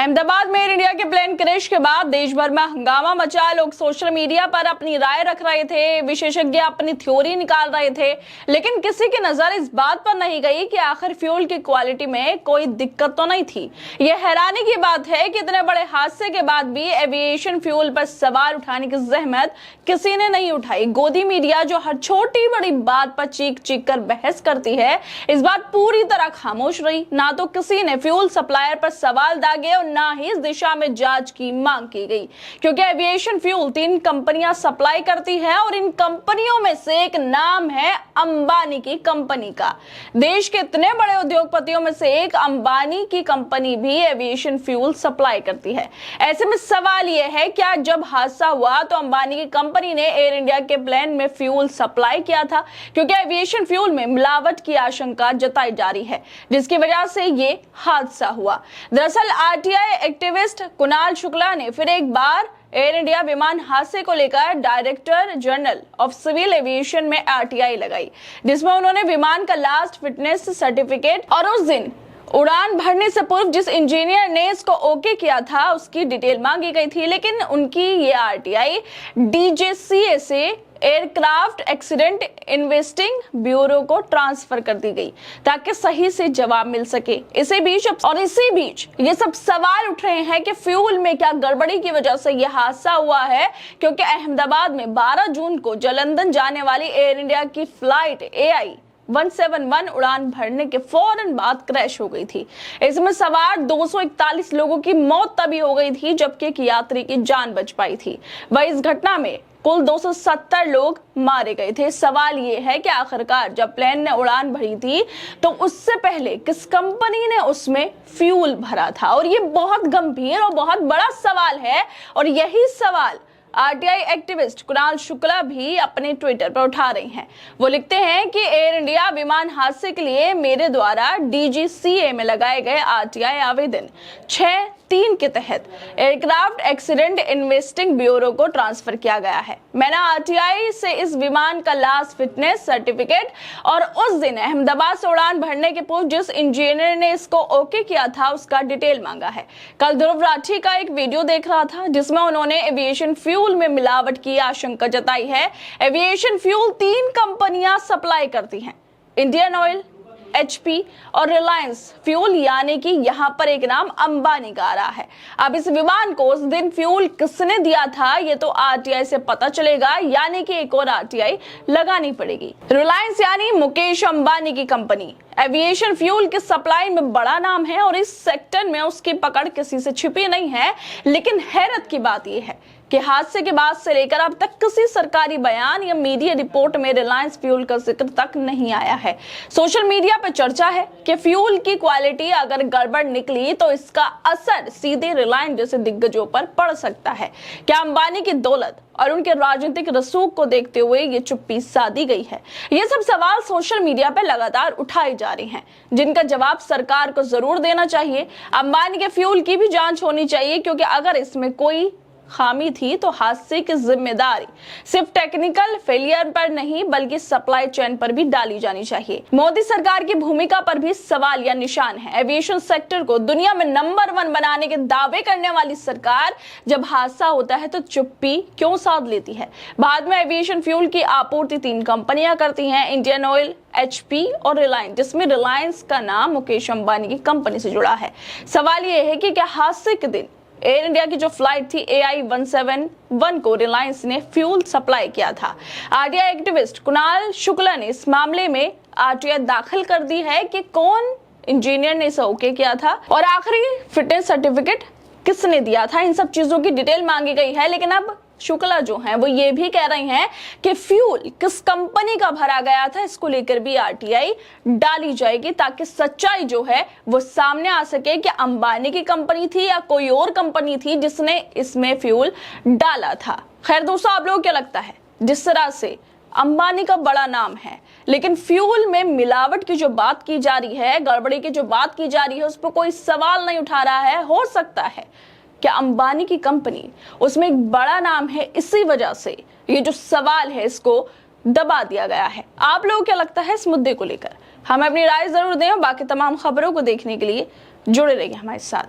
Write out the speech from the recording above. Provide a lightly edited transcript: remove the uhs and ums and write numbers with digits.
अहमदाबाद में air India के plane crash के बाद देश भर में हंगामा मचा। लोग सोशल मीडिया पर अपनी राय रख रहे थे, विशेषज्ञ अपनी थ्योरी निकाल रहे थे, लेकिन किसी की नजर इस बात पर नहीं गई कि आखिर फ्यूल की क्वालिटी में कोई दिक्कत तो नहीं थी। यह हैरानी की बात है कि इतने बड़े हादसे के बाद भी एविएशन फ्यूल पर सवाल उठाने की जहमत किसी ने नहीं उठाई। गोदी मीडिया जो हर छोटी बड़ी बात पर चीख चीख कर बहस करती है, इस बार पूरी तरह खामोश रही। ना तो किसी ने फ्यूल सप्लायर पर सवाल दागे और ना ही इस दिशा में जांच की मांग की गई, क्योंकि एविएशन फ्यूल 3 कंपनियां सप्लाई करती है और इन कंपनियों में से एक नाम है अंबानी की कंपनी का। देश के इतने बड़े उद्योगपतियों में से एक अंबानी की कंपनी भी एविएशन फ्यूल सप्लाई करती है। ऐसे में सवाल यह है, क्या जब हादसा हुआ तो अंबानी की कंपनी ने एयर इंडिया के प्लेन में फ्यूल सप्लाई किया था? क्योंकि एविएशन फ्यूल में मिलावट की आशंका जताई जा रही है, जिसकी वजह से ये हादसा हुआ। दरअसल आरटीआई एक्टिविस्ट कुणाल शुक्ला ने फिर एक बार एयर इंडिया विमान हादसे को लेकर director general of civil aviation में आरटीआई लगाई, जिसमें उन्होंने विमान का लास्ट फिटनेस सर्टिफिकेट और उस दिन उड़ान भरने से पूर्व जिस इंजीनियर ने इसको ओके किया था उसकी डिटेल मांगी गई थी। लेकिन उनकी ये आरटीआई डीजीसीए से एयरक्राफ्ट एक्सीडेंट इन्वेस्टिंग ब्यूरो को ट्रांसफर कर दी गई ताकि सही से जवाब मिल सके। इसी बीच ये सब सवाल उठ रहे हैं कि फ्यूल में क्या गड़बड़ी की वजह से यह हादसा हुआ है, क्योंकि अहमदाबाद में 12 जून को जलंधर जाने वाली एयर इंडिया की फ्लाइट AI 171 उड़ान भरने के फौरन बाद क्रैश हो गई थी। इसमें सवार 241 लोगों की मौत तभी हो गई थी जबकि एक यात्री की जान बच पाई थी। वहीं इस घटना में कुल 270 लोग मारे गए थे। सवाल ये है कि आखिरकार जब प्लेन ने उड़ान भरी थी तो उससे पहले किस कंपनी ने उसमें फ्यूल भरा था? और ये बहुत गंभीर और बहुत बड़ा सवाल है, और यही सवाल आरटीआई एक्टिविस्ट कुणाल शुक्ला भी अपने ट्विटर पर उठा रहे हैं। वो लिखते हैं कि एयर इंडिया विमान हादसे के लिए मेरे द्वारा डीजीसीए में लगाए गए आरटीआई आवेदन 6(3) के तहत एयरक्राफ्ट एक्सीडेंट इन्वेस्टिंग ब्यूरो को ट्रांसफर किया गया है। मैंने आरटीआई से इस विमान का लास्ट फिटनेस सर्टिफिकेट और उस दिन अहमदाबाद से उड़ान भरने के पूर्व जिस इंजीनियर ने इसको ओके किया था उसका डिटेल मांगा है। कल ध्रुव राठी का एक वीडियो देख रहा था जिसमें उन्होंने एविएशन फ्यूल में मिलावट की आशंका जताई है। एविएशन फ्यूल 3 कंपनियां सप्लाई करती हैं, इंडियन ऑयल, HP और रिलायंस फ्यूल, यानी कि यहाँ पर एक नाम अंबानी का आ रहा है। अब इस विमान को उस दिन फ्यूल किसने दिया था ये तो आरटीआई से पता चलेगा, यानी कि एक और आरटीआई लगानी पड़ेगी। रिलायंस यानी मुकेश अंबानी की कंपनी एविएशन फ्यूल के सप्लाई में बड़ा नाम है और इस सेक्टर में उसकी पकड़ किसी से छिपी नहीं है। लेकिन हैरत की बात यह है कि हादसे के बाद से लेकर अब तक किसी सरकारी बयान या मीडिया रिपोर्ट में रिलायंस फ्यूल का जिक्र तक नहीं आया है। सोशल मीडिया पर चर्चा है कि फ्यूल की क्वालिटी अगर गड़बड़ निकली तो इसका असर सीधे रिलायंस जैसे दिग्गजों पर पड़ सकता है। क्या अंबानी की दौलत और उनके राजनीतिक रसूख को देखते हुए ये चुप्पी साधी गई है? ये सब सवाल सोशल मीडिया पर लगातार उठाए जा रहे हैं, जिनका जवाब सरकार को जरूर देना चाहिए। अंबानी के फ्यूल की भी जांच होनी चाहिए, क्योंकि अगर इसमें कोई खामी थी तो हादसे की जिम्मेदारी सिर्फ टेक्निकल फेलियर पर नहीं बल्कि सप्लाई चेन पर भी डाली जानी चाहिए। मोदी सरकार की भूमिका पर भी सवाल या निशान है। एविएशन सेक्टर को दुनिया में नंबर 1 बनाने के दावे करने वाली सरकार जब हादसा होता है तो चुप्पी क्यों साध लेती है? बाद में एविएशन फ्यूल की आपूर्ति 3 कंपनियां करती हैं, इंडियन ऑयल, HP और रिलायंस, जिसमें रिलायंस का नाम मुकेश अंबानी की कंपनी से जुड़ा है। सवाल यह है कि क्या हादसे के दिन एयर इंडिया की जो फ्लाइट थी AI 171 को रिलायंस ने फ्यूल सप्लाई किया था? आरटीआई एक्टिविस्ट कुणाल शुक्ला ने इस मामले में आरटीआई दाखिल कर दी है कि कौन इंजीनियर ने इसे ओके किया था और आखिरी फिटनेस सर्टिफिकेट किसने दिया था। इन सब चीजों की डिटेल मांगी गई है। लेकिन अब शुक्ला जो हैं वो ये भी कह रही हैं कि फ्यूल किस कंपनी का भरा गया था इसको लेकर भी आरटीआई डाली जाएगी, ताकि सच्चाई जो है वो सामने आ सके कि अंबानी की कंपनी थी या कोई और कंपनी थी जिसने इसमें फ्यूल डाला था। खैर दोस्तों, आप लोगों को क्या लगता है? जिस तरह से अंबानी का बड़ा नाम है लेकिन फ्यूल में मिलावट की जो बात की जा रही है, गड़बड़ी की जो बात की जा रही है, उस पर कोई सवाल नहीं उठा रहा है। हो सकता है कि अंबानी की कंपनी उसमें एक बड़ा नाम है, इसी वजह से ये जो सवाल है इसको दबा दिया गया है। आप लोगों को क्या लगता है इस मुद्दे को लेकर? हमें अपनी राय जरूर दें। बाकी तमाम खबरों को देखने के लिए जुड़े रहिए हमारे साथ।